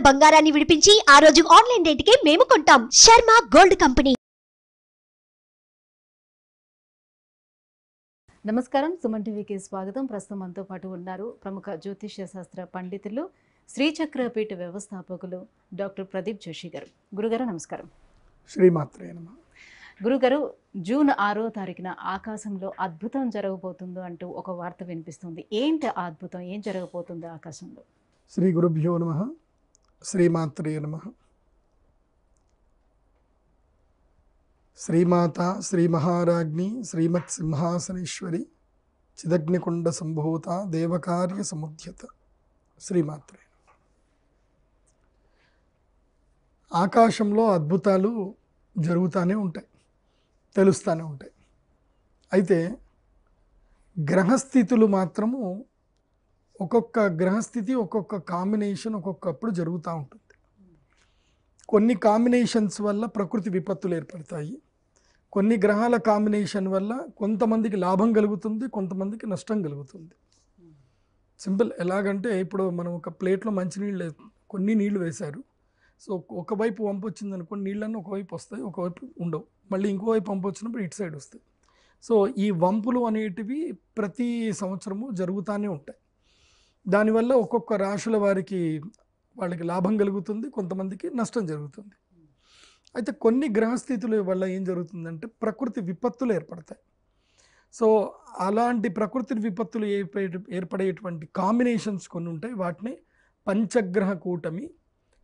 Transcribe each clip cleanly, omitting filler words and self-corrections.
బంగారాన్ని విడిపించి ఆ రోజు ఆన్లైన్ రేటుకే మేము కొంటాం. Sharma gold company. నమస్కారం, సుమన్ టీవీకి స్వాగతం. ప్రస్తుతం మనతో పాటు ఉన్నారు ప్రముఖ జ్యోతిష్య శాస్త్ర పండితులు, శ్రీచక్రపీఠ వ్యవస్థాపకులు డాక్టర్ ప్రదీప్ జోషి గారు. గురుగారు నమస్కారం. శ్రీమాత్రే నమః. గురుగారు, జూన్ 6వ తారీఖున ఆకాశంలో అద్భుతం జరగబోతుందో అంటూ ఒక వార్త వినిపిస్తుంది. ఏంటి ఆ అద్భుతం? ఏం జరగబోతుంది ఆకాశంలో? శ్రీ గురుభ్యో నమః. శ్రీమాత్రే నమః. శ్రీమాత శ్రీ మహారాజ్ఞి శ్రీమత్ సింహాసనేశ్వరి చిదగ్నికుండ సంభూత దేవకార్య సముద్యత. శ్రీమాత్రే. ఆకాశంలో అద్భుతాలు జరుగుతూనే ఉంటాయి, తెలుస్తూనే ఉంటాయి. అయితే గ్రహస్థితులు మాత్రము ఒక్కొక్క గ్రహస్థితి ఒక్కొక్క కాంబినేషన్ ఒక్కొక్కప్పుడు జరుగుతూ ఉంటుంది. కొన్ని కాంబినేషన్స్ వల్ల ప్రకృతి విపత్తులు ఏర్పడతాయి. కొన్ని గ్రహాల కాంబినేషన్ వల్ల కొంతమందికి లాభం కలుగుతుంది, కొంతమందికి నష్టం కలుగుతుంది. సింపుల్. ఎలాగంటే ఇప్పుడు మనం ఒక ప్లేట్లో మంచినీళ్ళు కొన్ని నీళ్లు వేశారు. సో ఒకవైపు వంపు వచ్చింది అనుకోండి, నీళ్ళన్నీ ఒకవైపు వస్తాయి, ఒకవైపు ఉండవు. మళ్ళీ ఇంకోవైపు వంపు వచ్చినప్పుడు ఇటు సైడ్ వస్తాయి. సో ఈ వంపులు అనేటివి ప్రతి సంవత్సరము జరుగుతూనే ఉంటాయి. దానివల్ల ఒక్కొక్క రాశుల వారికి వాళ్ళకి లాభం కలుగుతుంది, కొంతమందికి నష్టం జరుగుతుంది. అయితే కొన్ని గ్రహస్థితుల వల్ల ఏం జరుగుతుందంటే ప్రకృతి విపత్తులు ఏర్పడతాయి. సో అలాంటి ప్రకృతి విపత్తులు ఏర్పడేటువంటి కాంబినేషన్స్ కొన్ని ఉంటాయి. వాటిని పంచగ్రహ కూటమి,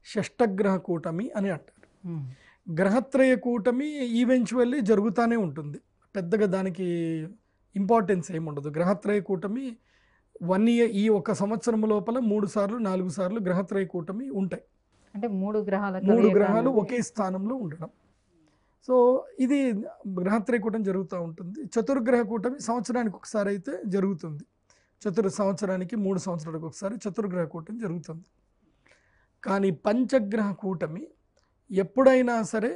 షష్టగ్రహ కూటమి అని అంటారు. గ్రహత్రయ కూటమి ఈవెన్చువల్లీ జరుగుతూనే ఉంటుంది, పెద్దగా దానికి ఇంపార్టెన్స్ ఏముండదు. గ్రహత్రయ కూటమి 1 year, ఈ ఒక సంవత్సరం లోపల 3 సార్లు 4 సార్లు గ్రహత్రయ కూటమి ఉంటాయి. అంటే 3 గ్రహాలు ఒకే స్థానంలో ఉండడం. సో ఇది గ్రహత్రయ కూటమి జరుగుతూ ఉంటుంది. చతుర్గ్రహ కూటమి సంవత్సరానికి ఒకసారి అయితే జరుగుతుంది. సంవత్సరానికి 3 సంవత్సరాలకు ఒకసారి చతుర్గ్రహ కూటమి జరుగుతుంది. కానీ పంచగ్రహ కూటమి ఎప్పుడైనా సరే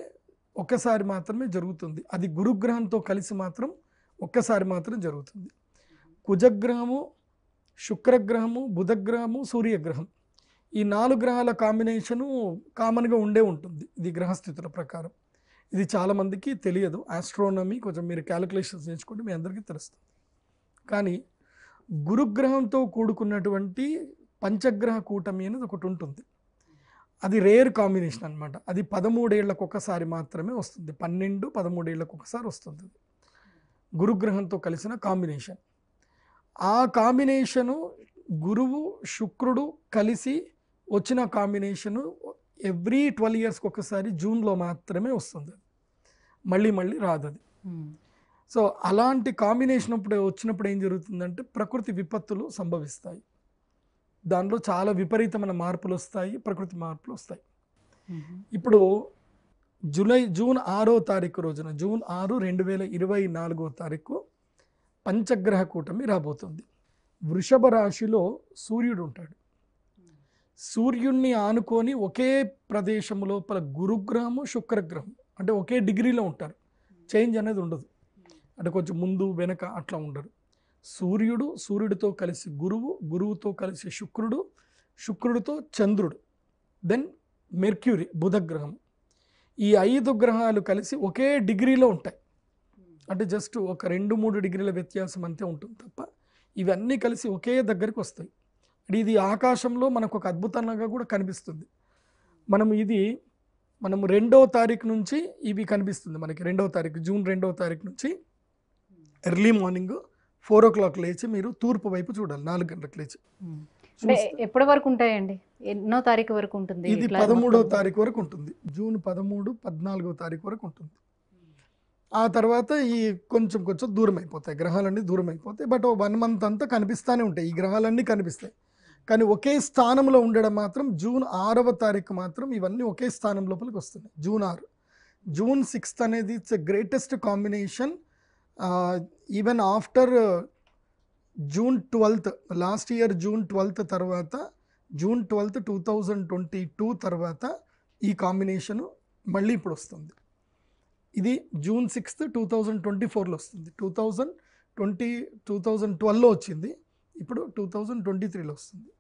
ఒక్కసారి మాత్రమే జరుగుతుంది. అది గురుగ్రహంతో కలిసి మాత్రం ఒక్కసారి మాత్రం జరుగుతుంది. కుజగ్రహము, శుక్రగ్రహము, బుధగ్రహము, సూర్యగ్రహం, ఈ 4 గ్రహాల కాంబినేషను కామన్గా ఉండే ఉంటుంది. ఇది గ్రహస్థితుల ప్రకారం. ఇది చాలామందికి తెలియదు. ఆస్ట్రోనమీ కొంచెం మీరు క్యాలిక్యులేషన్స్ నేర్చుకుంటే మీ అందరికీ తెలుస్తుంది. కానీ గురుగ్రహంతో కూడుకున్నటువంటి పంచగ్రహ కూటమి అనేది ఒకటి ఉంటుంది. అది రేర్ కాంబినేషన్ అనమాట. అది 13 ఏళ్లకు ఒకసారి మాత్రమే వస్తుంది. 12-13 ఏళ్లకు ఒకసారి వస్తుంది. గురుగ్రహంతో కలిసిన కాంబినేషన్. ఆ కాంబినేషను గురువు శుక్రుడు కలిసి వచ్చిన కాంబినేషను ఎవ్రీ 12 yearsకి ఒకసారి జూన్లో మాత్రమే వస్తుంది. మళ్ళీ రాదు అది. సో అలాంటి కాంబినేషన్ వచ్చినప్పుడు ఏం జరుగుతుందంటే ప్రకృతి విపత్తులు సంభవిస్తాయి. దానిలో చాలా విపరీతమైన మార్పులు వస్తాయి, ప్రకృతి మార్పులు వస్తాయి. ఇప్పుడు జూన్ 6వ తారీఖు రోజున, జూన్ 6, 2024వ తారీఖు పంచగ్రహ కూటమి రాబోతుంది. వృషభ రాశిలో సూర్యుడు ఉంటాడు. సూర్యుడిని ఆనుకొని ఒకే ప్రదేశం లోపల గురుగ్రహము, శుక్రగ్రహం అంటే ఒకే డిగ్రీలో ఉంటారు. చేంజ్ అనేది ఉండదు. అంటే కొంచెం ముందు వెనక అట్లా ఉండరు. సూర్యుడితో కలిసి గురువుతో కలిసి శుక్రుడితో చంద్రుడు, దెన్ మెర్క్యూరీ, బుధగ్రహం. ఈ 5 గ్రహాలు కలిసి ఒకే డిగ్రీలో ఉంటాయి. అంటే జస్ట్ ఒక 2-3 డిగ్రీల వ్యత్యాసం అంతే ఉంటుంది తప్ప ఇవన్నీ కలిసి ఒకే దగ్గరికి వస్తాయి. ఇది ఆకాశంలో మనకు ఒక అద్భుతంగా కూడా కనిపిస్తుంది. మనం 2వ తారీఖు నుంచి ఇవి కనిపిస్తుంది మనకి. 2వ తారీఖు, జూన్ 2వ తారీఖు నుంచి ఎర్లీ మార్నింగ్ 4 o'clock లేచి మీరు తూర్పు వైపు చూడాలి. 4 గంటలకు లేచి. ఎప్పటి వరకు ఉంటాయండి? ఎన్నో తారీఖు వరకు ఉంటుంది? ఇది 13వ తారీఖు వరకు ఉంటుంది. జూన్ 13, 14వ తారీఖు వరకు ఉంటుంది. ఆ తర్వాత ఈ కొంచెం దూరం అయిపోతాయి, గ్రహాలన్నీ దూరం అయిపోతాయి. బట్ 1 month అంతా కనిపిస్తూనే ఉంటాయి, ఈ గ్రహాలన్నీ కనిపిస్తాయి. కానీ ఒకే స్థానంలో ఉండడం మాత్రం జూన్ 6వ తారీఖు మాత్రం ఇవన్నీ ఒకే స్థానం లోపలికి వస్తున్నాయి. జూన్ 6. జూన్ 6th అనేది it's a greatest combination. Even after June 12th, last year June 12th తర్వాత, జూన్ 12th 2022 తర్వాత ఈ కాంబినేషను మళ్ళీ ఇప్పుడు వస్తుంది. ఇది జూన్ 6th 2024లో వస్తుంది. 2012లో వచ్చింది, ఇప్పుడు 2023లో వస్తుంది.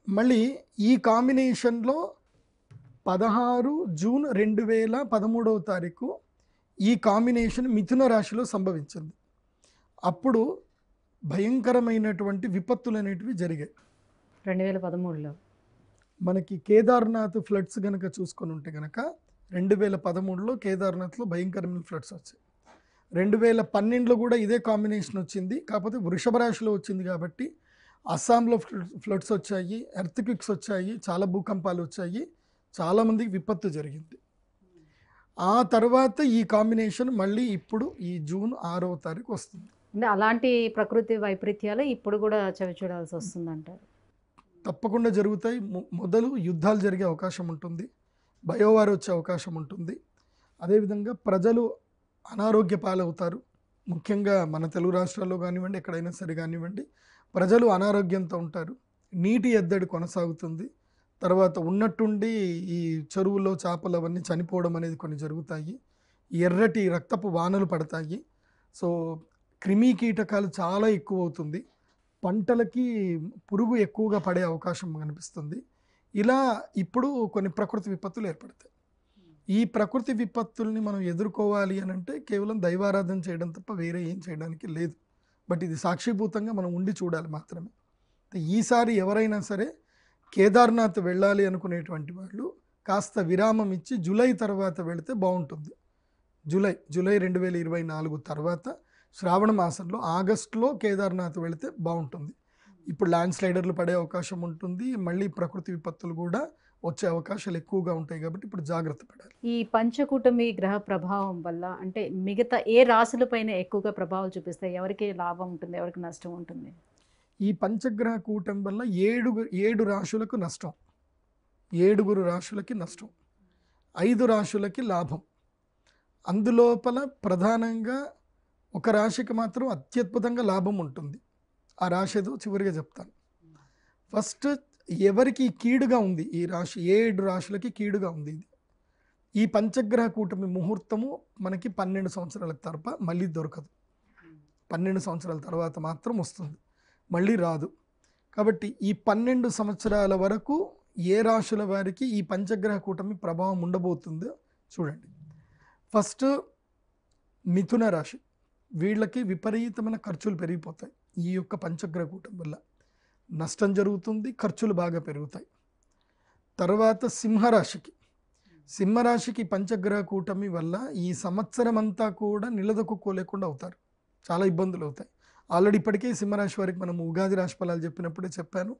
మళ్ళీ ఈ కాంబినేషన్లో 16 జూన్ 2013 ఈ కాంబినేషన్ మిథున రాశిలో సంభవించింది. అప్పుడు భయంకరమైనటువంటి విపత్తులు అనేటివి జరిగాయి. 2013లో మనకి కేదార్నాథ్ ఫ్లడ్స్ కనుక చూసుకొని ఉంటే కనుక 2013లో కేదార్నాథ్లో భయంకరమైన ఫ్లడ్స్ వచ్చాయి. 2012లో కూడా ఇదే కాంబినేషన్ వచ్చింది, కాకపోతే వృషభ రాశిలో వచ్చింది కాబట్టి అస్సాంలో ఫ్లడ్స్ వచ్చాయి, ఎర్త్క్విక్స్ వచ్చాయి, చాలా భూకంపాలు వచ్చాయి, చాలామందికి విపత్తు జరిగింది. ఆ తర్వాత ఈ కాంబినేషన్ మళ్ళీ ఇప్పుడు ఈ జూన్ 6వ వస్తుంది. అంటే అలాంటి ప్రకృతి వైపరీత్యాలు ఇప్పుడు కూడా చవి చూడాల్సి వస్తుందంటారు. తప్పకుండా జరుగుతాయి. మొదలు యుద్ధాలు జరిగే అవకాశం ఉంటుంది, బయోవార్ వచ్చే అవకాశం ఉంటుంది. అదేవిధంగా ప్రజలు అనారోగ్య పాలవుతారు. ముఖ్యంగా మన తెలుగు రాష్ట్రాల్లో కానివ్వండి, ఎక్కడైనా సరే కానివ్వండి, ప్రజలు అనారోగ్యంతో ఉంటారు. నీటి ఎద్దడి కొనసాగుతుంది. తర్వాత ఉన్నట్టుండి ఈ చెరువుల్లో చేపలు అవన్నీ చనిపోవడం అనేది కొన్ని జరుగుతాయి. ఎర్రటి రక్తపు వానలు పడతాయి. సో క్రిమి కీటకాలు చాలా ఎక్కువ అవుతుంది. పంటలకి పురుగు ఎక్కువగా పడే అవకాశం కనిపిస్తుంది. ఇలా ఇప్పుడు కొన్ని ప్రకృతి విపత్తులు ఏర్పడతాయి. ఈ ప్రకృతి విపత్తుల్ని మనం ఎదుర్కోవాలి అని అంటే కేవలం దైవారాధన చేయడం తప్ప వేరే ఏం చేయడానికి లేదు. బట్ ఇది సాక్షిభూతంగా మనం ఉండి చూడాలి మాత్రమే. ఈసారి ఎవరైనా సరే కేదార్నాథ్ వెళ్ళాలి అనుకునేటువంటి వాళ్ళు కాస్త విరామం ఇచ్చి జూలై తర్వాత వెళితే బాగుంటుంది. జూలై 2024 తర్వాత శ్రావణ మాసంలో ఆగస్టులో కేదార్నాథ్ వెళితే బాగుంటుంది. ఇప్పుడు ల్యాండ్ స్లైడర్లు పడే అవకాశం ఉంటుంది, మళ్ళీ ప్రకృతి విపత్తులు కూడా వచ్చే అవకాశాలు ఎక్కువగా ఉంటాయి కాబట్టి ఇప్పుడు జాగ్రత్త పడాలి. ఈ పంచకూటమి గ్రహ ప్రభావం వల్ల అంటే మిగతా ఏ రాశులపైన ఎక్కువగా ప్రభావం చూపిస్తాయి? ఎవరికి లాభం ఉంటుంది, ఎవరికి నష్టం ఉంటుంది? ఈ పంచగ్రహ కూటమి వల్ల 7 రాశులకు నష్టం, 7 రాశులకి నష్టం, 5 రాశులకి లాభం. అందులోపల ప్రధానంగా ఒక రాశికి మాత్రం అత్యద్భుతంగా లాభం ఉంటుంది. ఆ రాశి ఏదో చివరిగా చెప్తాను. ఫస్ట్ ఎవరికి కీడుగా ఉంది ఈ రాశి, 7 రాశులకి కీడుగా ఉంది. ఇది ఈ పంచగ్రహ కూటమి ముహూర్తము మనకి 12 సంవత్సరాల తరప మళ్ళీ దొరకదు. 12 సంవత్సరాల తర్వాత మాత్రం వస్తుంది, మళ్ళీ రాదు. కాబట్టి ఈ 12 సంవత్సరాల వరకు ఏ రాశుల వారికి ఈ పంచగ్రహ కూటమి ప్రభావం ఉండబోతుందో చూడండి. ఫస్ట్ మిథున రాశి, వీళ్ళకి విపరీతమైన ఖర్చులు పెరిగిపోతాయి. ఈ యొక్క పంచగ్రహ కూటమి వల్ల నష్టం జరుగుతుంది, ఖర్చులు బాగా పెరుగుతాయి. తర్వాత సింహరాశికి పంచగ్రహ కూటమి వల్ల ఈ సంవత్సరం అంతా కూడా నిలదొక్కుకోలేకుండా అవుతారు, చాలా ఇబ్బందులు అవుతాయి. ఆల్రెడీ ఇప్పటికే సింహరాశి వారికి మనం ఉగాది రాశి ఫలాలు చెప్పినప్పుడే చెప్పాను.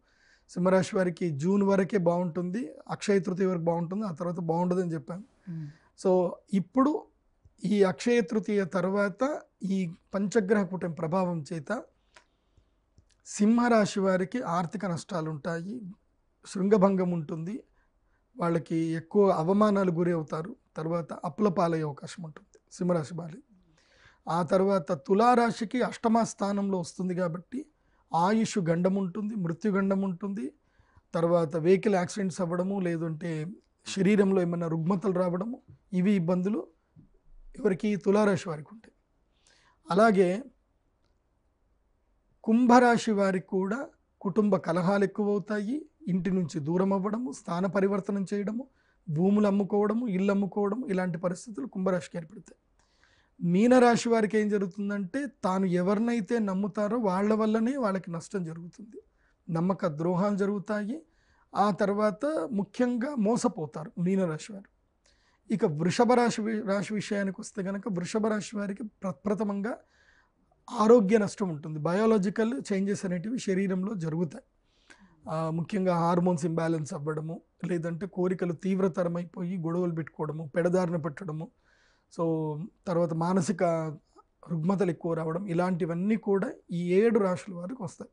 సింహరాశి వారికి జూన్ వరకే బాగుంటుంది, అక్షయ తృతీయ వరకు బాగుంటుంది, ఆ తర్వాత బాగుండదని చెప్పాను. సో ఇప్పుడు ఈ అక్షయ తృతీయ తర్వాత ఈ పంచగ్రహ కూటమి ప్రభావం చేత సింహరాశి వారికి ఆర్థిక నష్టాలు ఉంటాయి, శృంగభంగం ఉంటుంది, వాళ్ళకి ఎక్కువ అవమానాలు గురి అవుతారు. తర్వాత అప్పుల పాలయ్యే అవకాశం ఉంటుంది సింహరాశి వారి. ఆ తర్వాత తులారాశికి 8వ స్థానంలో వస్తుంది కాబట్టి ఆయుష్ గండం ఉంటుంది, మృత్యుగండం ఉంటుంది. తర్వాత వెహికల్ యాక్సిడెంట్స్ అవ్వడము, లేదంటే శరీరంలో ఏమైనా రుగ్మతలు రావడము, ఇవి ఇబ్బందులు ఎవరికి తులారాశి వారికి ఉంటాయి. అలాగే కుంభరాశి వారికి కూడా కుటుంబ కలహాలు ఎక్కువ అవుతాయి, ఇంటి నుంచి దూరం అవ్వడము, స్థాన పరివర్తనం చేయడము, భూములు అమ్ముకోవడము, ఇల్లు అమ్ముకోవడం, ఇలాంటి పరిస్థితులు కుంభరాశికి ఏర్పడతాయి. మీనరాశి వారికి ఏం జరుగుతుందంటే తాను ఎవరినైతే నమ్ముతారో వాళ్ళ వల్లనే వాళ్ళకి నష్టం జరుగుతుంది, నమ్మక ద్రోహాలు జరుగుతాయి. ఆ తర్వాత ముఖ్యంగా మోసపోతారు మీనరాశి వారు. ఇక వృషభ రాశి విషయానికి వస్తే కనుక వృషభ రాశి వారికి ప్రప్రథమంగా ఆరోగ్య నష్టం ఉంటుంది. బయాలజికల్ చేంజెస్ అనేటివి శరీరంలో జరుగుతాయి. ముఖ్యంగా హార్మోన్స్ ఇంబ్యాలెన్స్ అవ్వడము, లేదంటే కోరికలు తీవ్రతరమైపోయి గొడవలు పెట్టుకోవడము, పెడదారిన పెట్టడము, సో తర్వాత మానసిక రుగ్మతలు ఎక్కువ రావడం, ఇలాంటివన్నీ కూడా ఈ 7 రాశుల వారికి వస్తాయి.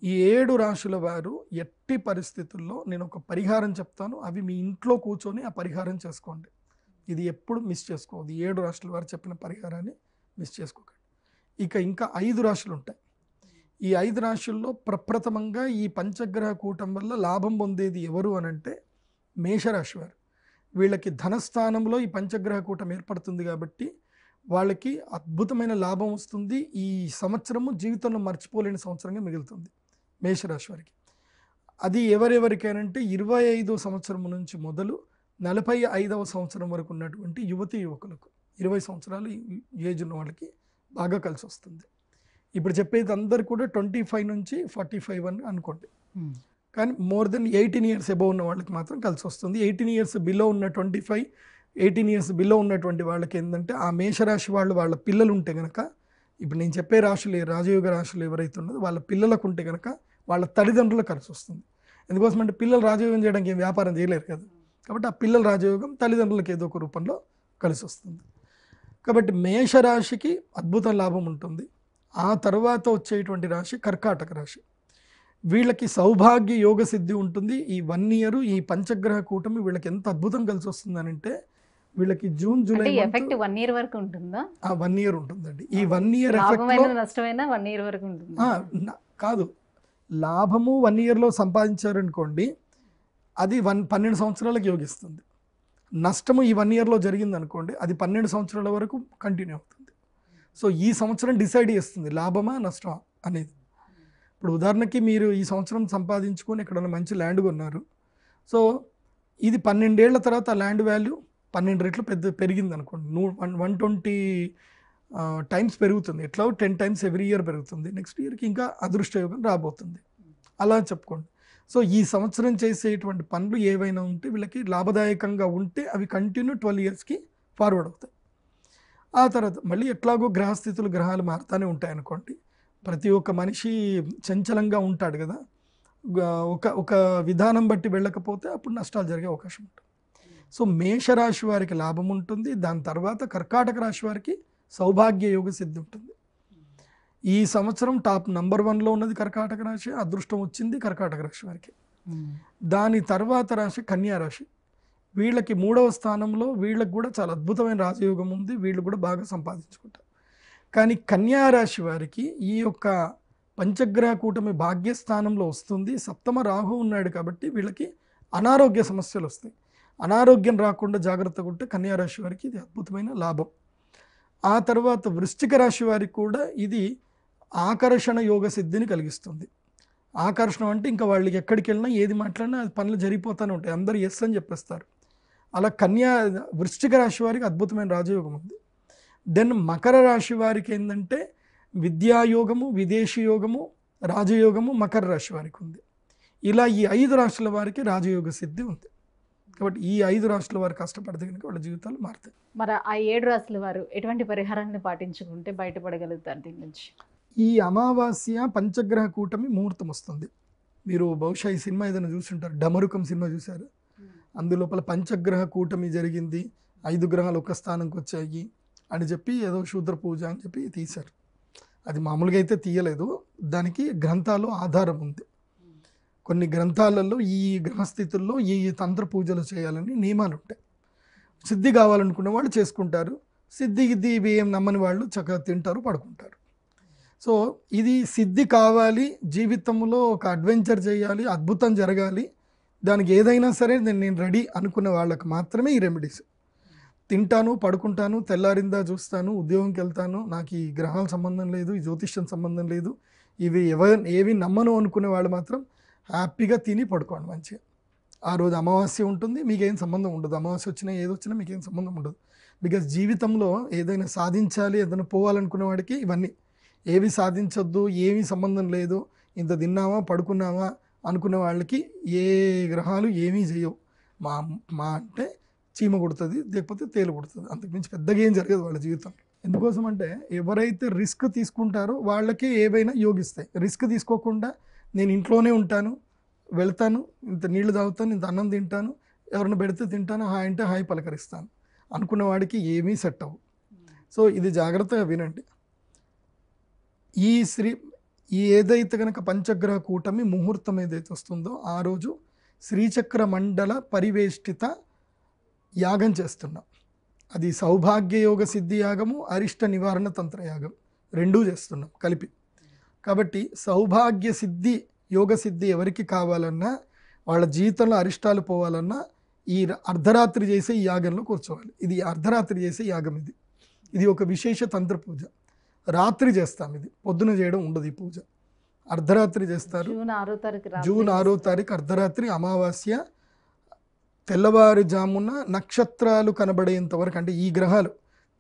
ఈ 7 రాశుల వారు ఎట్టి పరిస్థితుల్లో నేను ఒక పరిహారం చెప్తాను, అవి మీ ఇంట్లో కూర్చొని ఆ పరిహారం చేసుకోండి. ఇది ఎప్పుడు మిస్ చేసుకోవద్దు. 7 రాశుల వారు చెప్పిన పరిహారాన్ని మిస్ చేసుకోకండి. ఇంకా 5 రాశులు ఉంటాయి. ఈ 5 రాశుల్లో ప్రప్రథమంగా ఈ పంచగ్రహ కూటం వల్ల లాభం పొందేది ఎవరు అని అంటే మేషరాశి వారు. వీళ్ళకి ధనస్థానంలో ఈ పంచగ్రహ కూటం ఏర్పడుతుంది కాబట్టి వాళ్ళకి అద్భుతమైన లాభం వస్తుంది. ఈ సంవత్సరము జీవితంలో మర్చిపోలేని సంవత్సరంగా మిగులుతుంది మేషరాశి వారికి. అది ఎవరెవరికైనంటే 25వ సంవత్సరం నుంచి మొదలు 45వ సంవత్సరం వరకు ఉన్నటువంటి యువతీ యువకులకు, 20 సంవత్సరాలు ఏజ్ ఉన్న వాళ్ళకి బాగా కలిసి వస్తుంది. ఇప్పుడు చెప్పేది అందరు కూడా 25 నుంచి 45 అని అనుకోండి. కానీ మోర్ దెన్ 18 ఇయర్స్ అబోవ్ ఉన్న వాళ్ళకి మాత్రం కలిసి వస్తుంది. 18 ఇయర్స్ బిలో ఉన్న 25, 18 ఇయర్స్ బిలో ఉన్నటువంటి వాళ్ళకి ఏంటంటే ఆ మేషరాశి వాళ్ళు వాళ్ళ పిల్లలు ఉంటే కనుక, ఇప్పుడు నేను చెప్పే రాశులు రాజయోగ రాశులు ఎవరైతే ఉన్నదో వాళ్ళ పిల్లలకు ఉంటే కనుక వాళ్ళ తల్లిదండ్రులకు కలిసి వస్తుంది. ఎందుకోసం అంటే పిల్లలు రాజయోగం చేయడానికి ఏం వ్యాపారం చేయలేరు కదా, కాబట్టి ఆ పిల్లల రాజయోగం తల్లిదండ్రులకు ఏదో ఒక రూపంలో కలిసి వస్తుంది. కాబట్టి మేషరాశికి అద్భుత లాభం ఉంటుంది. ఆ తర్వాత వచ్చేటువంటి రాశి కర్కాటక రాశి. వీళ్ళకి సౌభాగ్య యోగ సిద్ధి ఉంటుంది. ఈ 1 ఇయర్ ఈ పంచగ్రహ కూటమి వీళ్ళకి ఎంత అద్భుతం కలిసి వస్తుందనంటే, వీళ్ళకి జూన్ జూలై ఎఫెక్ట్ 1 ఇయర్ వరకు ఉంటుందా? 1 ఇయర్ ఉంటుందండి. ఈ 1 ఇయర్ నష్టమైనా 1 ఇయర్ వరకు ఉంటుంది కాదు, లాభము 1 ఇయర్లో సంపాదించారనుకోండి, అది 12 సంవత్సరాలకు యోగిస్తుంది. నష్టము ఈ 1 ఇయర్లో జరిగింది అనుకోండి, అది 12 సంవత్సరాల వరకు కంటిన్యూ అవుతుంది. సో ఈ సంవత్సరం డిసైడ్ చేస్తుంది లాభమా నష్టమా అనేది. ఇప్పుడు ఉదాహరణకి మీరు ఈ సంవత్సరం సంపాదించుకొని ఎక్కడైనా మంచి ల్యాండ్ కొన్నారు. సో ఇది 12 ఏళ్ల తర్వాత ఆ ల్యాండ్ వాల్యూ 12 రెట్లు పెరిగింది అనుకోండి, 120 టైమ్స్ పెరుగుతుంది. ఎట్లా 10 టైమ్స్ ఎవ్రీ ఇయర్ పెరుగుతుంది. నెక్స్ట్ ఇయర్కి ఇంకా అదృష్టయోగం రాబోతుంది, అలా చెప్పుకోండి. సో ఈ సంవత్సరం చేసేటువంటి పనులు ఏవైనా ఉంటే వీళ్ళకి లాభదాయకంగా ఉంటే అవి కంటిన్యూ 12 ఇయర్స్కి ఫార్వర్డ్ అవుతాయి. ఆ తర్వాత మళ్ళీ ఎట్లాగో గ్రహస్థితులు గ్రహాలు మారుతూనే ఉంటాయి అనుకోండి. ప్రతి ఒక్క మనిషి చంచలంగా ఉంటాడు కదా, ఒక విధానం బట్టి వెళ్ళకపోతే అప్పుడు నష్టాలు జరిగే అవకాశం ఉంటుంది. సో మేషరాశి వారికి లాభం ఉంటుంది. దాని తర్వాత కర్కాటక రాశి వారికి సౌభాగ్య యోగ సిద్ధి ఉంటుంది. ఈ సంవత్సరం టాప్ నంబర్ 1లో ఉన్నది కర్కాటక రాశి. అదృష్టం వచ్చింది కర్కాటక రాశి వారికి. దాని తర్వాత రాశి కన్యా రాశి. వీళ్ళకి 3వ స్థానంలో వీళ్ళకి కూడా చాలా అద్భుతమైన రాజయోగం ఉంది. వీళ్ళు కూడా బాగా సంపాదించుకుంటారు. కానీ కన్యా రాశి వారికి ఈ యొక్క పంచగ్రహ కూటమి భాగ్యస్థానంలో వస్తుంది. సప్తమ రాహు ఉన్నాడు కాబట్టి వీళ్ళకి అనారోగ్య సమస్యలు వస్తాయి. అనారోగ్యం రాకుండా జాగ్రత్తగా ఉంటే కన్యా రాశి వారికి ఇది అద్భుతమైన లాభం. ఆ తర్వాత వృశ్చిక రాశి వారికి కూడా ఇది ఆకర్షణ యోగ సిద్ధిని కలిగిస్తుంది. ఆకర్షణ అంటే ఇంకా వాళ్ళకి ఎక్కడికి వెళ్ళినా ఏది మాట్లాడినా అది పనులు జరిగిపోతూనే ఉంటాయి, అందరూ ఎస్ అని చెప్పేస్తారు. అలా వృశ్చిక రాశి వారికి అద్భుతమైన రాజయోగం ఉంది. దెన్ మకర రాశి వారికి ఏంటంటే విద్యాయోగము, విదేశీ యోగము, రాజయోగము మకర రాశి వారికి ఉంది. ఇలా ఈ 5 రాశుల వారికి రాజయోగ సిద్ధి ఉంది. కాబట్టి ఈ 5 రాశుల వారు కష్టపడితే కనుక వాళ్ళ జీవితాలు మారుతాయి. మరి ఆ 7 రాశుల వారు ఎటువంటి పరిహారాన్ని పాటించుకుంటే బయటపడగలుగుతారు దీని నుంచి? ఈ అమావాస్య పంచగ్రహ కూటమి ముహూర్తం వస్తుంది. మీరు బహుశా ఈ సినిమా ఏదైనా చూసుంటారు, డమరుకం సినిమా చూశారు. అందులోపల పంచగ్రహ కూటమి జరిగింది, 5 గ్రహాలు ఒక స్థానంకి వచ్చాయి అని చెప్పి ఏదో శూద్ర పూజ అని చెప్పి తీశారు. అది మామూలుగా అయితే తీయలేదు, దానికి గ్రంథాలు ఆధారం ఉంది. కొన్ని గ్రంథాలలో ఈ గ్రహస్థితుల్లో ఈ తంత్ర పూజలు చేయాలని నియమాలు ఉంటాయి. సిద్ధి కావాలనుకున్న వాళ్ళు చేసుకుంటారు, సిద్ధి గిద్ది ఇవి ఏం నమ్మని వాళ్ళు చక్కగా తింటారు, పడుకుంటారు. సో ఇది సిద్ధి కావాలి, జీవితంలో ఒక అడ్వెంచర్ చేయాలి, అద్భుతం జరగాలి, దానికి ఏదైనా సరే నేను రెడీ అనుకునే వాళ్ళకి మాత్రమే ఈ రెమెడీస్. తింటాను, పడుకుంటాను, తెల్లారిందా చూస్తాను, ఉద్యోగంకి వెళ్తాను, నాకు ఈ గ్రహాల సంబంధం లేదు, ఈ జ్యోతిష్యం సంబంధం లేదు, ఏవి నమ్మను అనుకునే వాళ్ళు మాత్రం హ్యాపీగా తిని పడుకోండి మంచిగా. ఆ రోజు అమావాస్య ఉంటుంది, మీకేం సంబంధం ఉండదు. అమావాస్య వచ్చినా ఏదొచ్చినా మీకేం సంబంధం ఉండదు. బికాజ్ జీవితంలో ఏదైనా సాధించాలి, ఏదైనా పోవాలనుకునే వాడికి ఇవన్నీ ఏవి సాధించొద్దు, ఏమీ సంబంధం లేదు, ఇంత తిన్నామా పడుకున్నామా అనుకునే వాళ్ళకి ఏ గ్రహాలు ఏమీ చేయవు. మా అంటే చీమ కొడుతుంది, లేకపోతే తేలు కొడుతుంది, అంతకుమించి పెద్దగా ఏం జరగదు వాళ్ళ జీవితం. ఎందుకోసం అంటే ఎవరైతే రిస్క్ తీసుకుంటారో వాళ్ళకే ఏవైనా యోగిస్తాయి. రిస్క్ తీసుకోకుండా నేను ఇంట్లోనే ఉంటాను, వెళ్తాను, ఇంత నీళ్లు తాగుతాను, ఇంత అన్నం తింటాను, ఎవరైనా పెడితే తింటాను, హాయ్ అంటే హాయ్ పలకరిస్తాను అనుకున్న వాడికి ఏమీ సెట్ అవ్వు. సో ఇది జాగ్రత్తగా వినండి. ఈ ఏదైతే కనుక పంచగ్రహ కూటమి ముహూర్తం ఏదైతే వస్తుందో ఆ రోజు శ్రీచక్ర మండల పరివేష్టిత యాగం చేస్తున్నాం. అది సౌభాగ్య యోగ సిద్ధి యాగము, అరిష్ట నివారణ తంత్ర యాగం రెండూ చేస్తున్నాం కలిపి. కాబట్టి సౌభాగ్య సిద్ధి యోగ సిద్ధి ఎవరికి కావాలన్నా, వాళ్ళ జీవితంలో అరిష్టాలు పోవాలన్నా ఈ అర్ధరాత్రి చేసే ఈ యాగంలో కూర్చోవాలి. ఇది అర్ధరాత్రి చేసే యాగం. ఇది ఒక విశేష తంత్ర పూజ. రాత్రి చేస్తాం, ఇది పొద్దున చేయడం ఉండదు ఈ పూజ. అర్ధరాత్రి చేస్తారు. జూన్ 6వ తారీఖు అర్ధరాత్రి అమావాస్య, తెల్లవారుజామున నక్షత్రాలు కనబడేంత వరకు, అంటే ఈ గ్రహాలు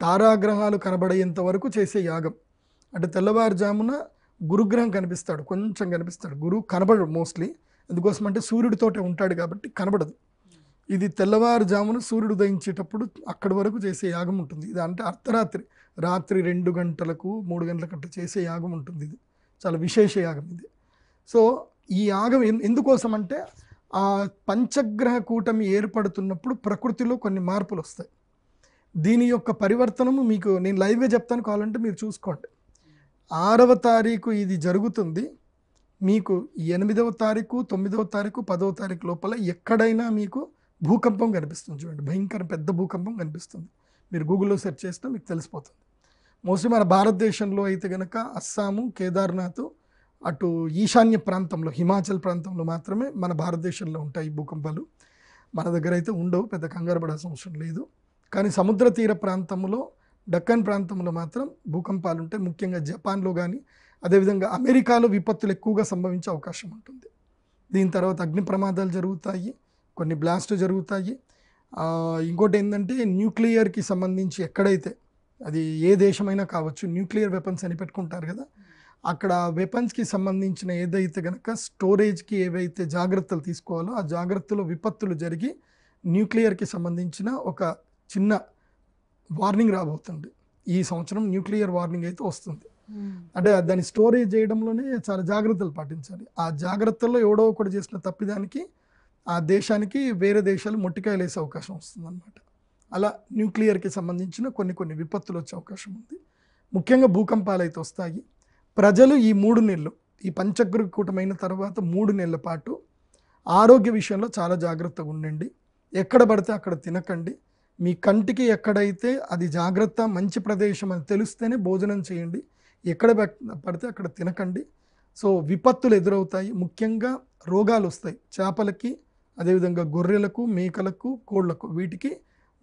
తారాగ్రహాలు కనబడేంత వరకు చేసే యాగం. అంటే తెల్లవారుజామున గురుగ్రహం కనిపిస్తాడు, కొంచెం కనిపిస్తాడు, గురువు కనబడడు మోస్ట్లీ, ఎందుకోసం అంటే సూర్యుడితోటే ఉంటాడు కాబట్టి కనబడదు. ఇది తెల్లవారుజామున సూర్యుడు ఉదయించేటప్పుడు అక్కడి వరకు చేసే యాగం ఉంటుంది. ఇది అంటే అర్ధరాత్రి, రాత్రి 2 గంటలకు 3 గంటలకు అట్లా చేసే యాగం ఉంటుంది. ఇది చాలా విశేష యాగం ఇది. సో ఈ యాగం ఎందుకోసం అంటే ఆ పంచగ్రహ కూటమి ఏర్పడుతున్నప్పుడు ప్రకృతిలో కొన్ని మార్పులు వస్తాయి. దీని యొక్క పరివర్తనము మీకు నేను లైవ్గా చెప్తాను, కావాలంటే మీరు చూసుకోండి. 6వ తారీఖు ఇది జరుగుతుంది. మీకు 8వ తారీఖు, 9వ తారీఖు, 10వ తారీఖు లోపల ఎక్కడైనా మీకు భూకంపం కనిపిస్తుంది. చూడండి, భయంకర పెద్ద భూకంపం కనిపిస్తుంది. మీరు గూగుల్లో సెర్చ్ చేస్తే మీకు తెలిసిపోతుంది. మోస్ట్లీ మన భారతదేశంలో అయితే కనుక అస్సాము, కేదార్నాథ్, అటు ఈశాన్య ప్రాంతంలో, హిమాచల్ ప్రాంతంలో మాత్రమే మన భారతదేశంలో ఉంటాయి భూకంపాలు. మన దగ్గర అయితే ఉండవు, పెద్ద కంగారు పడాల్సిన అవసరం లేదు. కానీ సముద్ర తీర ప్రాంతంలో, డక్కన్ ప్రాంతంలో మాత్రం భూకంపాలు ఉంటాయి. ముఖ్యంగా జపాన్లో కానీ, అదేవిధంగా అమెరికాలో విపత్తులు ఎక్కువగా సంభవించే అవకాశం ఉంటుంది. దీని తర్వాత అగ్ని ప్రమాదాలు జరుగుతాయి, కొన్ని బ్లాస్ట్ జరుగుతాయి. ఇంకోటి ఏంటంటే న్యూక్లియర్కి సంబంధించి ఎక్కడైతే, అది ఏ దేశమైనా కావచ్చు, న్యూక్లియర్ వెపన్స్ అని పెట్టుకుంటారు కదా, అక్కడ వెపన్స్కి సంబంధించిన ఏదైతే కనుక స్టోరేజ్కి ఏవైతే జాగ్రత్తలు తీసుకోవాలో ఆ జాగ్రత్తలో విపత్తులు జరిగి న్యూక్లియర్కి సంబంధించిన ఒక చిన్న వార్నింగ్ రాబోతుంది. ఈ సంవత్సరం న్యూక్లియర్ వార్నింగ్ అయితే వస్తుంది. అంటే దాన్ని స్టోరేజ్ చేయడంలోనే చాలా జాగ్రత్తలు పాటించాలి. ఆ జాగ్రత్తల్లో ఎవడో ఒకటి చేసిన తప్పిదానికి ఆ దేశానికి వేరే దేశాలు మొట్టికాయలు వేసే అవకాశం వస్తుంది అన్నమాట. అలా న్యూక్లియర్కి సంబంధించిన కొన్ని విపత్తులు వచ్చే అవకాశం ఉంది. ముఖ్యంగా భూకంపాలు అయితే వస్తాయి. ప్రజలు ఈ 3 నెలలు, ఈ పంచగ్రహ కూటమైన తర్వాత 3 నెలల పాటు ఆరోగ్య విషయంలో చాలా జాగ్రత్తగా ఉండండి. ఎక్కడ పడితే అక్కడ తినకండి. మీ కంటికి ఎక్కడైతే అది జాగ్రత్త, మంచి ప్రదేశం అని తెలిస్తేనే భోజనం చేయండి. ఎక్కడ పడితే అక్కడ తినకండి. సో విపత్తులు ఎదురవుతాయి, ముఖ్యంగా రోగాలు వస్తాయి. చేపలకి, అదేవిధంగా గొర్రెలకు, మేకలకు, కోళ్లకు, వీటికి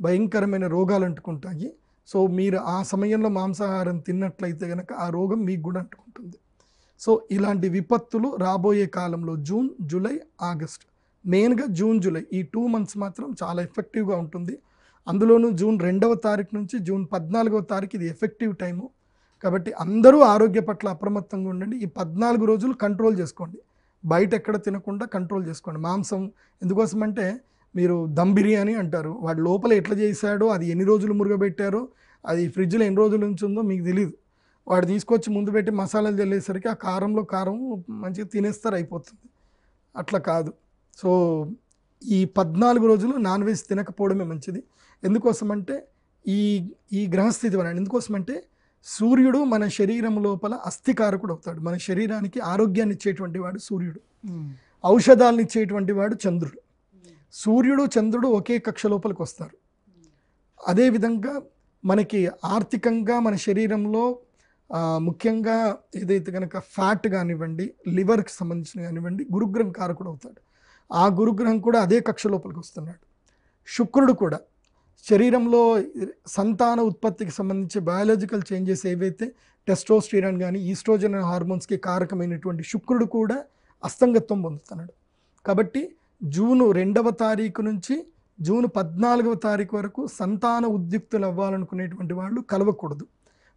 భయంకరమైన రోగాలు అంటుకుంటాయి. సో మీరు ఆ సమయంలో మాంసాహారం తిన్నట్లయితే కనుక ఆ రోగం మీకు కూడా అంటుకుంటుంది. సో ఇలాంటి విపత్తులు రాబోయే కాలంలో జూన్, జూలై, ఆగస్ట్, మెయిన్గా జూన్, జూలై ఈ 2 months మాత్రం చాలా ఎఫెక్టివ్గా ఉంటుంది. అందులోనూ జూన్ 2వ తారీఖు నుంచి జూన్ 14వ తారీఖు ఇది ఎఫెక్టివ్ టైము. కాబట్టి అందరూ ఆరోగ్య పట్ల అప్రమత్తంగా ఉండండి. ఈ 14 రోజులు కంట్రోల్ చేసుకోండి. బయట ఎక్కడ తినకుండా కంట్రోల్ చేసుకోండి. మాంసం ఎందుకోసం అంటే మీరు దమ్ బిర్యానీ అంటారు, వాడు లోపల ఎట్లా చేశాడో, అది ఎన్ని రోజులు మురగబెట్టారో, అది ఫ్రిడ్జ్లో ఎన్ని రోజుల నుంచి ఉందో మీకు తెలియదు. వాడు తీసుకొచ్చి ముందు పెట్టి మసాలాలు చల్లేసరికి ఆ కారంలో కారం మంచిగా తినేస్తారు, అయిపోతుంది. అట్లా కాదు. సో ఈ 14 రోజులు నాన్ వెజ్ తినకపోవడమే మంచిది. ఎందుకోసమంటే ఈ గ్రహస్థితి వలన, ఎందుకోసమంటే సూర్యుడు మన శరీరం లోపల అస్థికారకుడు అవుతాడు. మన శరీరానికి ఆరోగ్యాన్ని ఇచ్చేటువంటి వాడు సూర్యుడు, ఔషధాలను ఇచ్చేటువంటి వాడు చంద్రుడు. సూర్యుడు, చంద్రుడు ఒకే కక్ష లోపలికి వస్తారు. అదేవిధంగా మనకి ఆర్థికంగా మన శరీరంలో ముఖ్యంగా ఏదైతే కనుక ఫ్యాట్ కానివ్వండి, లివర్కి సంబంధించిన కానివ్వండి, గురుగ్రహం కారకుడు అవుతాడు. ఆ గురుగ్రహం కూడా అదే కక్ష లోపలికి వస్తున్నాడు. శుక్రుడు కూడా శరీరంలో సంతాన ఉత్పత్తికి సంబంధించి బయాలజికల్ చేంజెస్ ఏవైతే టెస్టోస్టిరాన్ కానీ ఈస్ట్రోజన్ హార్మోన్స్కి కారకమైనటువంటి శుక్రుడు కూడా అస్తంగత్వం పొందుతున్నాడు. కాబట్టి జూన్ 2వ తారీఖు నుంచి జూన్ 14వ తారీఖు వరకు సంతాన ఉద్యుక్తులు అవ్వాలనుకునేటువంటి వాళ్ళు కలవకూడదు.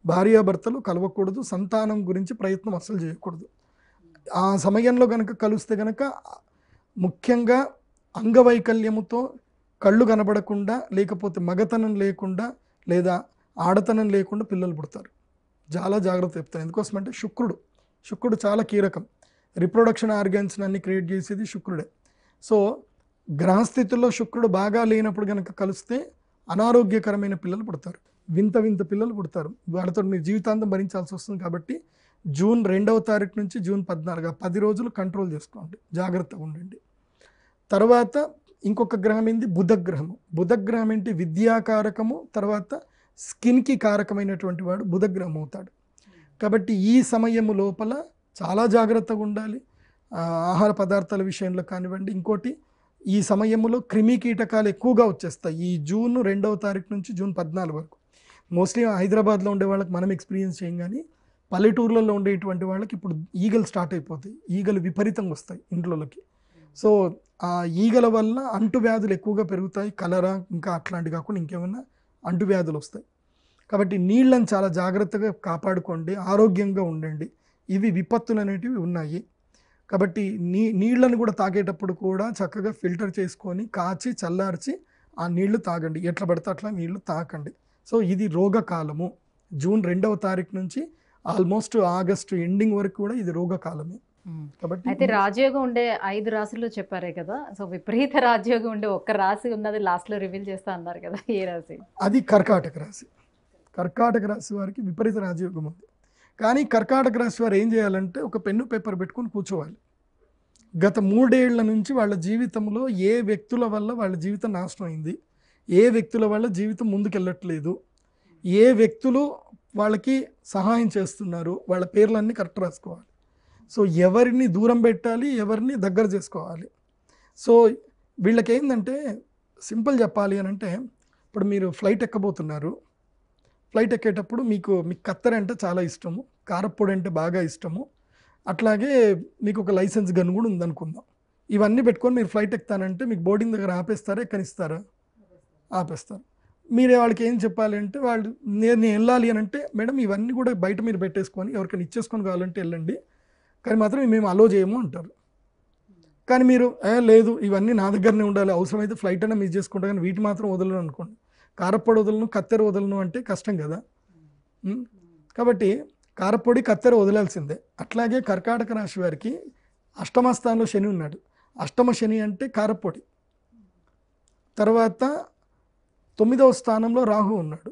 భార్యాభర్తలు కలవకూడదు. సంతానం గురించి ప్రయత్నం అస్సలు చేయకూడదు. ఆ సమయంలో కనుక కలిస్తే కనుక ముఖ్యంగా అంగవైకల్యముతో కళ్ళు కనబడకుండా, లేకపోతే మగతనం లేకుండా లేదా ఆడతనం లేకుండా పిల్లలు పుడతారు. చాలా జాగ్రత్త చెప్తాను. ఎందుకోసమంటే శుక్రుడు చాలా కీలకం. రిప్రొడక్షన్ ఆర్గాన్స్ అన్ని క్రియేట్ చేసేది శుక్రుడే. సో గ్రహస్థితుల్లో శుక్రుడు బాగా లేనప్పుడు కనుక కలిస్తే అనారోగ్యకరమైన పిల్లలు పుడతారు, వింత పిల్లలు పుడతారు. వాళ్ళతో మీరు జీవితాంతం భరించాల్సి వస్తుంది. కాబట్టి జూన్ 2వ తారీఖు నుంచి జూన్ 14 10 రోజులు కంట్రోల్ చేసుకోండి, జాగ్రత్తగా ఉండండి. తర్వాత ఇంకొక గ్రహం ఏంటి? బుధగ్రహము. బుధగ్రహం ఏంటి? విద్యాకారకము, తర్వాత స్కిన్కి కారకమైనటువంటి వాడు బుధగ్రహం అవుతాడు. కాబట్టి ఈ సమయము లోపల చాలా జాగ్రత్తగా ఉండాలి. ఆహార పదార్థాల విషయంలో కానివ్వండి. ఇంకోటి, ఈ సమయంలో క్రిమి కీటకాలు ఎక్కువగా వచ్చేస్తాయి. ఈ జూన్ 2వ తారీఖు నుంచి జూన్ 14 వరకు మోస్ట్లీ హైదరాబాద్లో ఉండే వాళ్ళకి మనం ఎక్స్పీరియన్స్ చేయం, కానీ పల్లెటూర్లలో ఉండేటువంటి వాళ్ళకి ఇప్పుడు ఈగలు స్టార్ట్ అయిపోతాయి, ఈగలు విపరీతంగా వస్తాయి ఇంట్లోకి. సో ఆ ఈగల వల్ల అంటువ్యాధులు ఎక్కువగా పెరుగుతాయి, కలరా ఇంకా అట్లాంటివి కాకుండా ఇంకేమైనా అంటువ్యాధులు వస్తాయి. కాబట్టి నీళ్ళని చాలా జాగ్రత్తగా కాపాడుకోండి, ఆరోగ్యంగా ఉండండి. ఇవి విపత్తులు అనేటివి ఉన్నాయి. కాబట్టి నీళ్ళని కూడా తాగేటప్పుడు కూడా చక్కగా ఫిల్టర్ చేసుకొని కాచి చల్లార్చి ఆ నీళ్లు తాగండి. ఎట్లా పడితే అట్లా నీళ్లు తాకండి. సో ఇది రోగకాలము. జూన్ 2వ తారీఖు నుంచి ఆల్మోస్ట్ ఆగస్టు ఎండింగ్ వరకు కూడా ఇది రోగకాలమే. కాబట్టి అయితే రాజయోగం ఉండే 5 రాశుల్లో చెప్పారే కదా, సో విపరీత రాజయోగం ఉండే ఒక్క రాశి ఉన్నది లాస్ట్లో రివీల్ చేస్తా అన్నారు కదా, ఏ రాశి? అది కర్కాటక రాశి. కర్కాటక రాశి వారికి విపరీత రాజయోగం ఉంది. కానీ కర్కాటక రాశి వారు ఏం చేయాలంటే ఒక పెన్ను పేపర్ పెట్టుకొని కూర్చోవాలి. గత 3 ఏళ్ల నుంచి వాళ్ళ జీవితంలో ఏ వ్యక్తుల వల్ల వాళ్ళ జీవితం నాశనం అయింది, ఏ వ్యక్తుల వల్ల జీవితం ముందుకెళ్ళట్లేదు, ఏ వ్యక్తులు వాళ్ళకి సహాయం చేస్తున్నారు, వాళ్ళ పేర్లన్నీ కరెక్ట్ రాసుకోవాలి. సో ఎవరిని దూరం పెట్టాలి, ఎవరిని దగ్గర చేసుకోవాలి. సో వీళ్ళకి ఏంటంటే సింపుల్ చెప్పాలి అని అంటే, ఇప్పుడు మీరు ఫ్లైట్ ఎక్కబోతున్నారు. ఫ్లైట్ ఎక్కేటప్పుడు మీకు కత్తెర అంటే చాలా ఇష్టము, కారప్పొడి అంటే బాగా ఇష్టము, అట్లాగే మీకు ఒక లైసెన్స్ గన్ కూడా ఉందనుకుందాం. ఇవన్నీ పెట్టుకొని మీరు ఫ్లైట్ ఎక్కుతానంటే మీకు బోర్డింగ్ దగ్గర ఆపేస్తారా, ఎక్కనిస్తారా? ఆపేస్తారు. మీరే వాళ్ళకి ఏం చెప్పాలి అంటే, వాళ్ళు నేను వెళ్ళాలి అని అంటే, మేడం ఇవన్నీ కూడా బయట మీరు పెట్టేసుకొని ఎవరికైనా ఇచ్చేసుకొని కావాలంటే వెళ్ళండి, కానీ మాత్రం మేము అలో చేయము అంటారు. కానీ మీరు లేదు ఇవన్నీ నా దగ్గరనే ఉండాలి, అవసరమైతే ఫ్లైట్ అయినా మిస్ చేసుకుంటా, కానీ వీటి మాత్రం వదలను అనుకోండి. కారప్పొడి వదలను, కత్తెర వదలను అంటే కష్టం కదా. కాబట్టి కారప్పొడి కత్తెర వదలాల్సిందే. అట్లాగే కర్కాటక రాశి వారికి అష్టమ స్థానంలో శని ఉన్నాడు. అష్టమ శని అంటే కారప్పొడి. తర్వాత 9వ స్థానంలో రాహు ఉన్నాడు,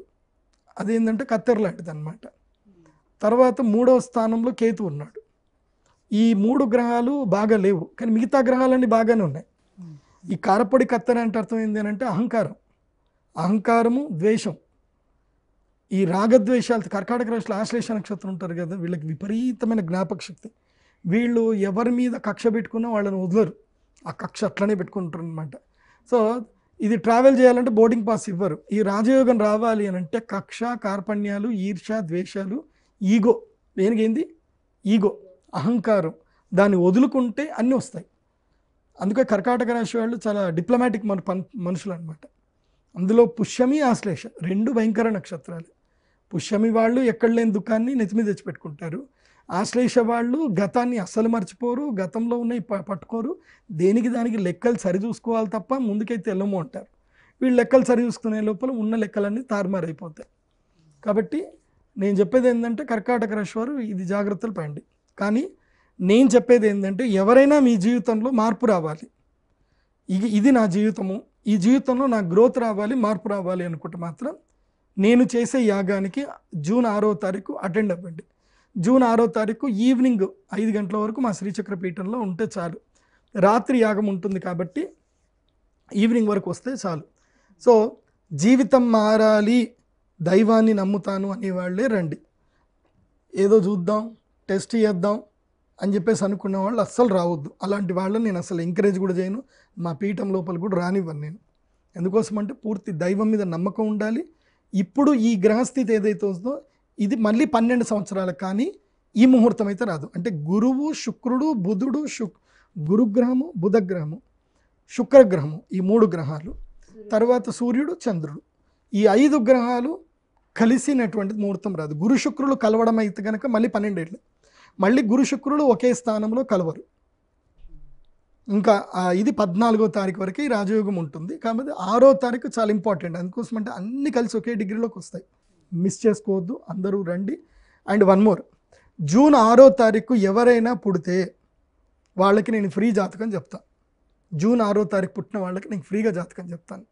అదేంటంటే కత్తెర లాంటిది అనమాట. తర్వాత 3వ స్థానంలో కేతు ఉన్నాడు. ఈ 3 గ్రహాలు బాగా లేవు, కానీ మిగతా గ్రహాలన్నీ బాగానే ఉన్నాయి. ఈ కారప్పొడి కత్తెర అంటే అర్థం ఏంటి అని అంటే అహంకారము, ద్వేషం. ఈ రాగద్వేషాలు కర్కాటక రాశిలో ఆశ్లేష నక్షత్రం ఉంటారు కదా, వీళ్ళకి విపరీతమైన జ్ఞాపక శక్తి. వీళ్ళు ఎవరి మీద కక్ష పెట్టుకున్నా వాళ్ళని వదలరు, ఆ కక్ష అట్లనే పెట్టుకుంటారు అనమాట. సో ఇది ట్రావెల్ చేయాలంటే బోర్డింగ్ పాస్ ఇవ్వరు. ఈ రాజయోగం రావాలి అని అంటే కక్ష, కార్పణ్యాలు, ఈర్ష్య, ద్వేషాలు, ఈగో. దేనికి ఏంది? ఈగో, అహంకారం. దాన్ని వదులుకుంటే అన్నీ వస్తాయి. అందుకే కర్కాటక రాశి వాళ్ళు చాలా డిప్లొమాటిక్ మనుషులు అనమాట. అందులో పుష్యమి, ఆశ్లేష 2 భయంకర నక్షత్రాలు. పుష్యమి వాళ్ళు ఎక్కడ లేని దుఃఖాన్ని నెత్తిమీద తెచ్చిపెట్టుకుంటారు. ఆశ్లేష వాళ్ళు గతాన్ని అస్సలు మర్చిపోరు, గతంలో ఉన్నవి పట్టుకోరు, దేనికి దానికి లెక్కలు సరిచూసుకోవాలి తప్ప ముందుకైతే వెళ్ళము అంటారు. వీళ్ళు లెక్కలు సరిచూసుకునే లోపల ఉన్న లెక్కలన్నీ తారుమారైపోతాయి. కాబట్టి నేను చెప్పేది ఏంటంటే కర్కాటక రాశి వారు ఇది జాగ్రత్తలు పడండి. కానీ నేను చెప్పేది ఏంటంటే ఎవరైనా మీ జీవితంలో మార్పు రావాలి, ఇది నా జీవితము, ఈ జీవితంలో నా గ్రోత్ రావాలి, మార్పు రావాలి అనుకుంటే మాత్రం నేను చేసే యాగానికి జూన్ 6వ తారీఖు అటెండ్ అవ్వండి. జూన్ 6వ తారీఖు ఈవినింగ్ 5 గంటల వరకు మా శ్రీచక్ర పీఠంలో ఉంటే చాలు. రాత్రి యాగం ఉంటుంది కాబట్టి ఈవినింగ్ వరకు వస్తే చాలు. సో జీవితం మారాలి, దైవాన్ని నమ్ముతాను అనేవాళ్ళే రండి. ఏదో చూద్దాం, టెస్ట్ చేద్దాం అని చెప్పేసి అనుకున్న వాళ్ళు అస్సలు రావద్దు. అలాంటి వాళ్ళని నేను అసలు ఎంకరేజ్ కూడా చేయను, మా పీఠం లోపల కూడా రానివ్వను నేను. ఎందుకోసం అంటే పూర్తి దైవం మీద నమ్మకం ఉండాలి. ఇప్పుడు ఈ గ్రహస్థితి ఏదైతే ఉందో ఇది మళ్ళీ 12 సంవత్సరాలకు కానీ ఈ ముహూర్తం అయితే రాదు. అంటే గురువు, శుక్రుడు, బుధుడు, గురుగ్రహము, బుధగ్రహము, శుక్రగ్రహము, ఈ 3 గ్రహాలు, తర్వాత సూర్యుడు, చంద్రుడు, ఈ 5 గ్రహాలు కలిసినటువంటి ముహూర్తం రాదు. గురు శుక్రులు కలవడం అయితే కనుక మళ్ళీ 12 ఏళ్ళు, మళ్ళీ గురు శుక్రులు ఒకే స్థానంలో కలవరు. ఇంకా ఇది 14వ తారీఖు వరకు ఈ రాజయోగం ఉంటుంది. కాబట్టి 6వ తారీఖు చాలా ఇంపార్టెంట్. అందుకోసం అంటే అన్ని కలిసి ఒకే డిగ్రీలోకి వస్తాయి, మిస్ చేసుకోవద్దు, అందరూ రండి. అండ్ 1 మోర్, జూన్ 6వ తారీఖు ఎవరైనా పుడితే వాళ్ళకి నేను ఫ్రీ జాతకం చెప్తాను. జూన్ 6వ తారీఖు పుట్టిన వాళ్ళకి నేను ఫ్రీగా జాతకం చెప్తాను.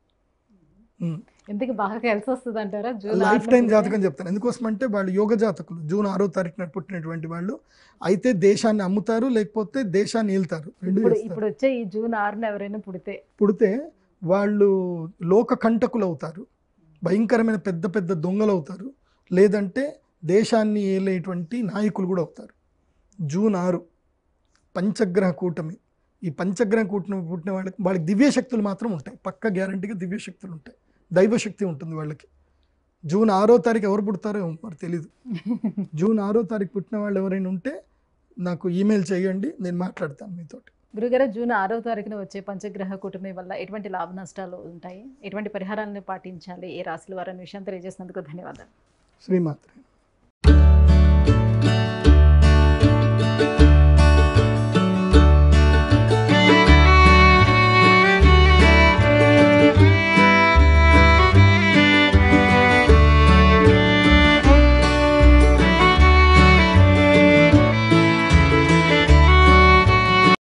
ఎందుకు బాగా కలిసి వస్తుంది అంటారా? లైఫ్ టైం జాతకం చెప్తాను. ఎందుకోసం అంటే వాళ్ళు యోగ జాతకులు, జూన్ 6వ తారీఖున పుట్టినటువంటి వాళ్ళు అయితే దేశాన్ని అమ్ముతారు, లేకపోతే దేశాన్ని ఏళ్తారు. ఇప్పుడు వచ్చే ఈ జూన్ 6న ఎవరైనా పుడితే వాళ్ళు లోక కంటకులు అవుతారు, భయంకరమైన పెద్ద పెద్ద దొంగలు అవుతారు, లేదంటే దేశాన్ని ఏలేటువంటి నాయకులు కూడా అవుతారు. జూన్ 6 పంచగ్రహ కూటమి. ఈ పంచగ్రహ కూటమి పుట్టిన వాళ్ళకి దివ్యశక్తులు మాత్రం ఉంటాయి, పక్క గ్యారంటీగా దివ్యశక్తులు ఉంటాయి, దైవశక్తి ఉంటుంది వాళ్ళకి. జూన్ 6వ తారీఖు ఎవరు పుడతారో మరి తెలీదు. జూన్ 6వ తారీఖు పుట్టిన వాళ్ళు ఎవరైనా ఉంటే నాకు ఈమెయిల్ చేయండి, నేను మాట్లాడతాను మీతోటి. గురుగారు, జూన్ 6వ తారీఖున వచ్చే పంచగ్రహ కూటమి వల్ల ఎటువంటి లాభ నష్టాలు ఉంటాయి, ఎటువంటి పరిహారాలను పాటించాలి ఏ రాశుల వారని విషయం తెలియజేసినందుకు ధన్యవాదాలు. శ్రీమాత్రే.